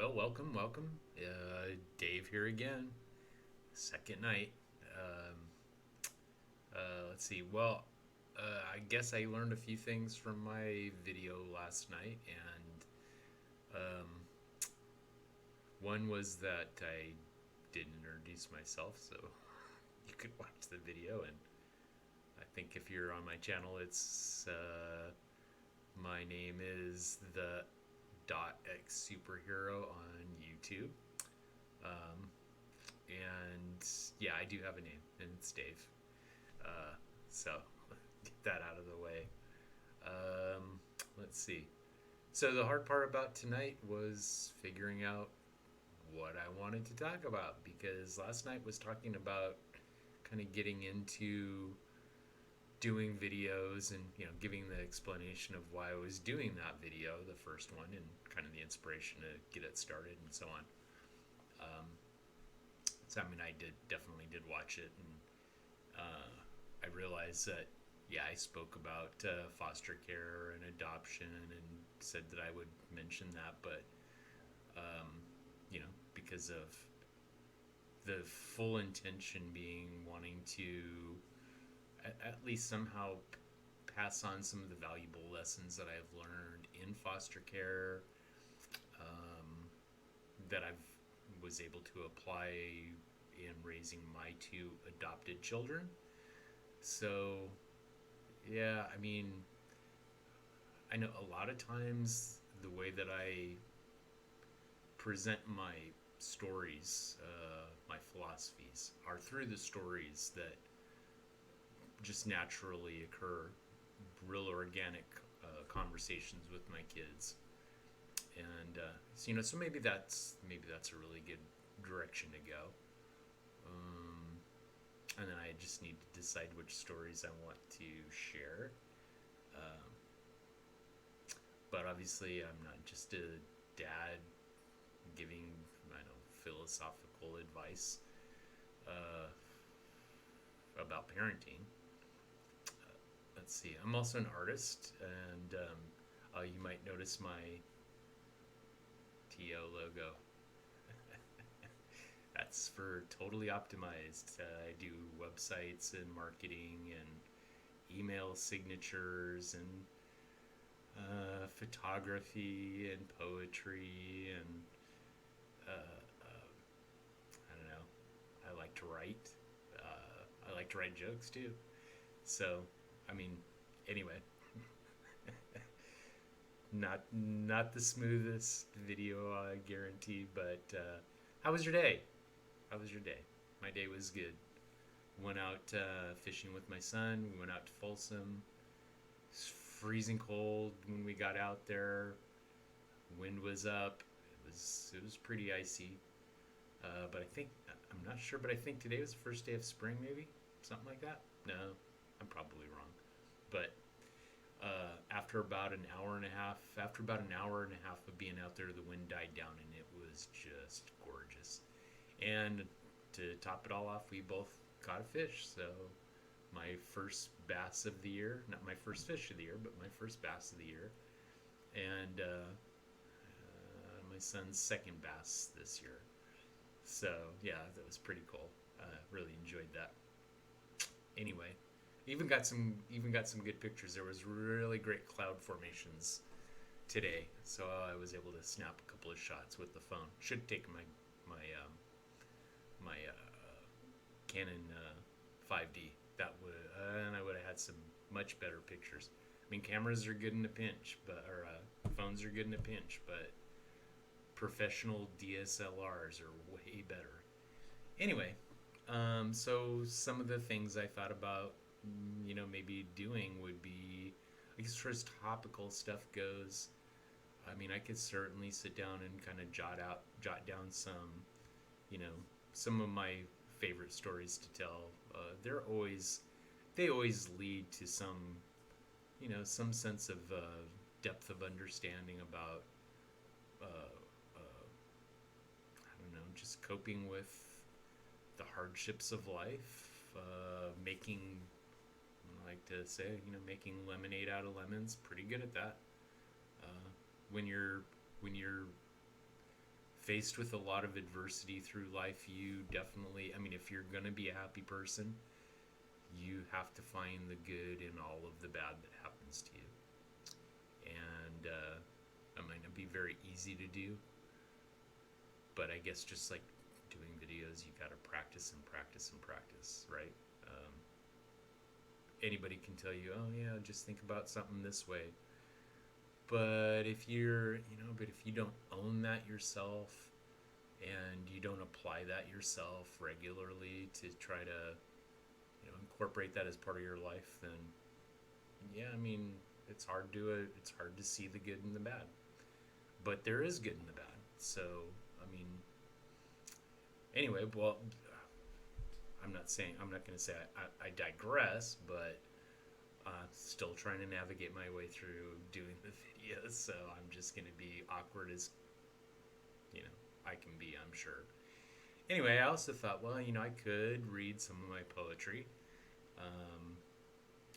Well, welcome. Dave here again. Second night. Um, let's see. I guess I learned a few things from my video last night, and one was that I didn't introduce myself, so you could watch the video. And I think if you're on my channel, it's my name is the dot X superhero on YouTube. Um, and yeah, I do have a name, and it's Dave. Uh, so get that out of the way. Um, let's see. So the hard part about tonight was figuring out what I wanted to talk about because last night was talking about kind of getting into doing videos and giving the explanation of why I was doing that video, the first one, and kind of the inspiration to get it started and so on. Um, so I mean, I definitely did watch it, and I realized that I spoke about foster care and adoption and said that I would mention that, but because of the full intention being wanting to at least somehow pass on some of the valuable lessons that I've learned in foster care, um, that I've was able to apply in raising my two adopted children. So, yeah, I mean, I know a lot of times the way that I present my stories, my philosophies, are through the stories that just naturally occur, real organic conversations with my kids. And so maybe that's a really good direction to go. And then I just need to decide which stories I want to share. Um, but obviously, I'm not just a dad giving, I know, philosophical advice uh, about parenting. Let's see. I'm also an artist, and you might notice my TO logo. That's for Totally Optimized. I do websites and marketing and email signatures and photography and poetry and I don't know. I like to write. I like to write jokes too. So, I mean, anyway, not the smoothest video, I guarantee. But how was your day? How was your day? My day was good. Went out fishing with my son. We went out to Folsom. It's freezing cold when we got out there. Wind was up. It was pretty icy. But I'm not sure. But I think today was the first day of spring, maybe something like that. No, I'm probably wrong. But after about an hour and a half of being out there, the wind died down and it was just gorgeous. And to top it all off, we both caught a fish. So my first bass of the year, not my first fish of the year, but my first bass of the year. And my son's second bass this year. So yeah, that was pretty cool. Really enjoyed that. Anyway, even got some good pictures. There was really great cloud formations today, so I was able to snap a couple of shots with the phone. Should have taken my Canon 5D. That would and I would have had some much better pictures. I mean, cameras are good in a pinch, phones are good in a pinch, but professional DSLRs are way better. Anyway, so some of the things I thought about, maybe doing would be, I guess, as topical stuff goes. I mean, I could certainly sit down and kind of jot down you know, some of my favorite stories to tell. They always lead to some sense of depth of understanding about, I don't know, just coping with the hardships of life, making, I like to say, making lemonade out of lemons. Pretty good at that. When you're faced with a lot of adversity through life, you definitely, I mean, if you're going to be a happy person, you have to find the good in all of the bad that happens to you. And it might not be very easy to do, but I guess just like doing videos, you got to practice and practice and practice, right? Anybody can tell you, oh yeah, just think about something this way. But if if you don't own that yourself and you don't apply that yourself regularly to try to, incorporate that as part of your life, then yeah, I mean, it's hard to see the good and the bad. But there is good and the bad. So, I mean, anyway, well, I'm not going to say I digress, but still trying to navigate my way through doing the videos, so I'm just going to be awkward as, I can be, I'm sure. Anyway, I also thought, well, I could read some of my poetry.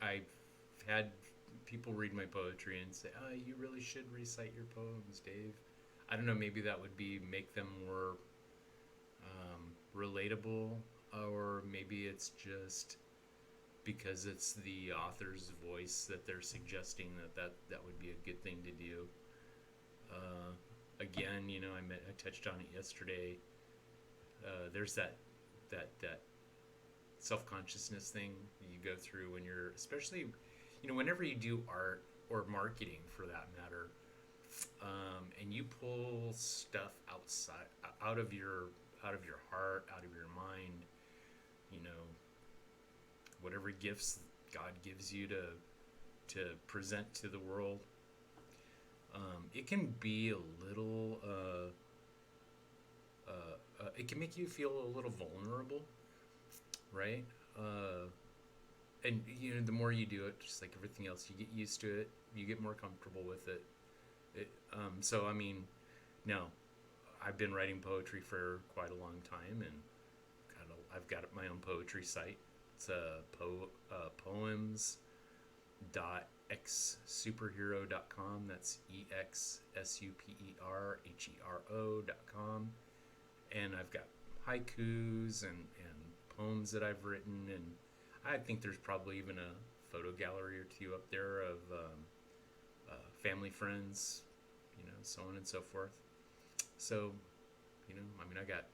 I've had people read my poetry and say, oh, you really should recite your poems, Dave. I don't know, maybe that would make them more relatable, or maybe it's just because it's the author's voice that they're suggesting that would be a good thing to do. Again, I touched on it yesterday. There's that self-consciousness thing you go through when you're, especially, whenever you do art or marketing for that matter, and you pull stuff out of your heart, out of your mind, whatever gifts God gives you to present to the world, it can be a little, it can make you feel a little vulnerable, right? And the more you do it, just like everything else, you get used to it, you get more comfortable with it. So I mean, no, I've been writing poetry for quite a long time, and I've got my own poetry site. It's poems.xsuperhero.com. That's EXSUPERHERO.com. And I've got haikus and poems that I've written, and I think there's probably even a photo gallery or two up there of family, friends, so on and so forth. So, I got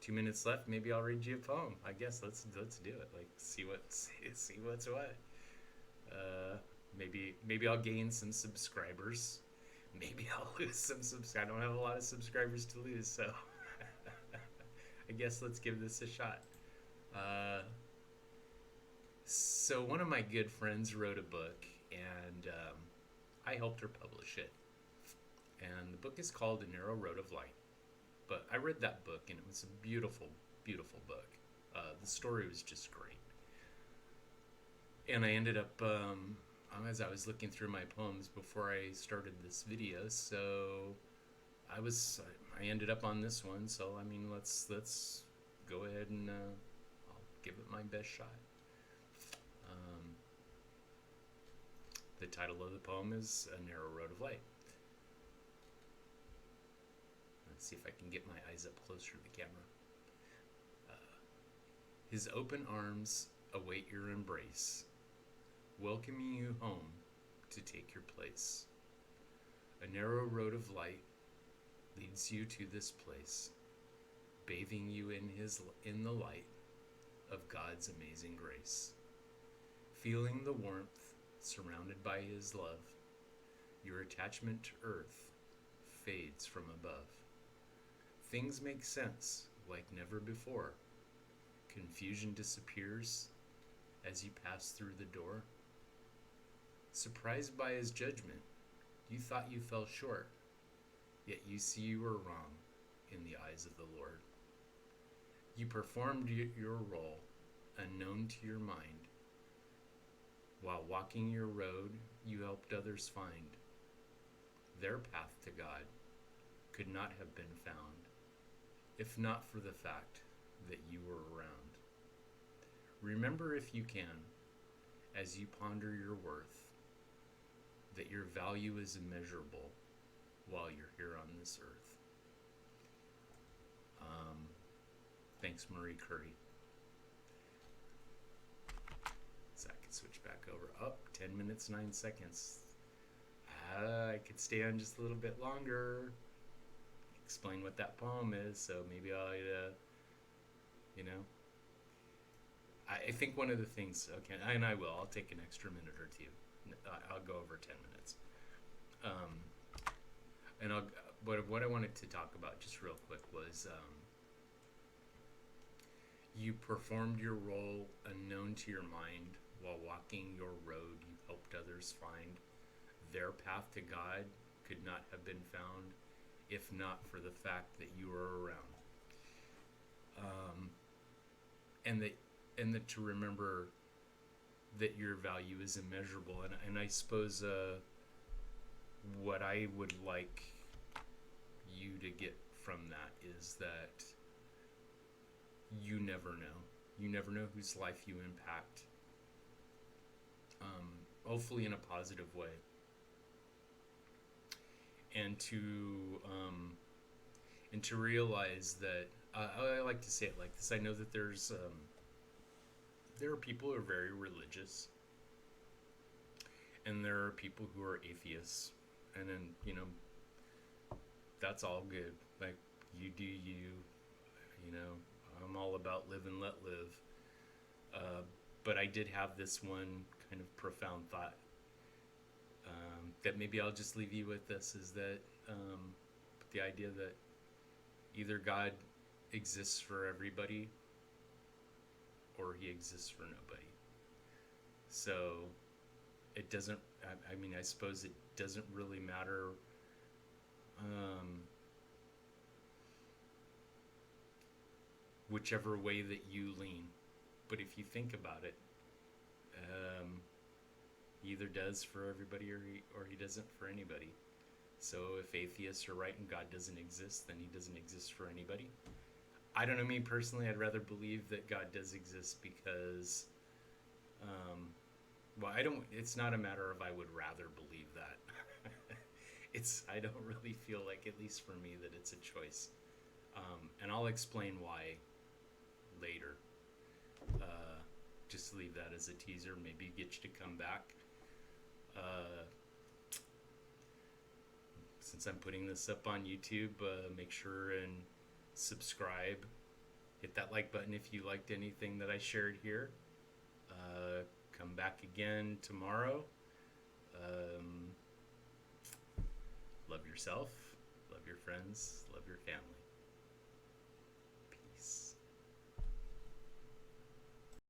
2 minutes left. Maybe I'll read you a poem. I guess let's do it. Like, see what's what. Maybe I'll gain some subscribers. Maybe I'll lose some subscribers. I don't have a lot of subscribers to lose, so I guess let's give this a shot. So one of my good friends wrote a book, and I helped her publish it. And the book is called A Narrow Road of Light. But I read that book, and it was a beautiful, beautiful book. The story was just great. And I ended up, as I was looking through my poems before I started this video, so I ended up on this one. So I mean, let's go ahead and I'll give it my best shot. The title of the poem is A Narrow Road of Light. Let's see if I can get my eyes up closer to the camera. His open arms await your embrace, welcoming you home to take your place. A narrow road of light leads you to this place, bathing you in the light of God's amazing grace. Feeling the warmth, surrounded by His love, your attachment to earth fades from above. Things make sense like never before. Confusion disappears as you pass through the door. Surprised by His judgment, you thought you fell short, yet you see you were wrong in the eyes of the Lord. You performed your role unknown to your mind. While walking your road, you helped others find. Their path to God could not have been found if not for the fact that you were around. Remember, if you can, as you ponder your worth, that your value is immeasurable while you're here on this earth. Thanks, Marie Curie. So I can switch back over. Oh, 10 minutes, 9 seconds. I could stay on just a little bit longer. Explain what that poem is, so maybe I'll, you know. I think one of the things, okay, and I will, I'll take an extra minute or two. I'll go over 10 minutes. And what I wanted to talk about just real quick was you performed your role unknown to your mind while walking your road you helped others find. Their path to God could not have been found if not for the fact that you were around. And that to remember that your value is immeasurable. And I suppose what I would like you to get from that is that you never know. You never know whose life you impact. Hopefully in a positive way. And to realize that I like to say it like this. I know that there are people who are very religious, and there are people who are atheists, and then that's all good. Like, you do you. I'm all about live and let live. But I did have this one kind of profound thought that maybe I'll just leave you with. This is that the idea that either God exists for everybody or he exists for nobody. So it doesn't, I suppose it doesn't really matter whichever way that you lean. But if you think about it, he either does for everybody or he doesn't for anybody. So if atheists are right and God doesn't exist, then he doesn't exist for anybody. I don't know, me personally, I'd rather believe that God does exist because, it's not a matter of I would rather believe that. I don't really feel like, at least for me, that it's a choice. And I'll explain why later. Just leave that as a teaser, maybe get you to come back. Since I'm putting this up on YouTube, make sure and subscribe. Hit that like button if you liked anything that I shared here. Come back again tomorrow. Love yourself, love your friends, love your family.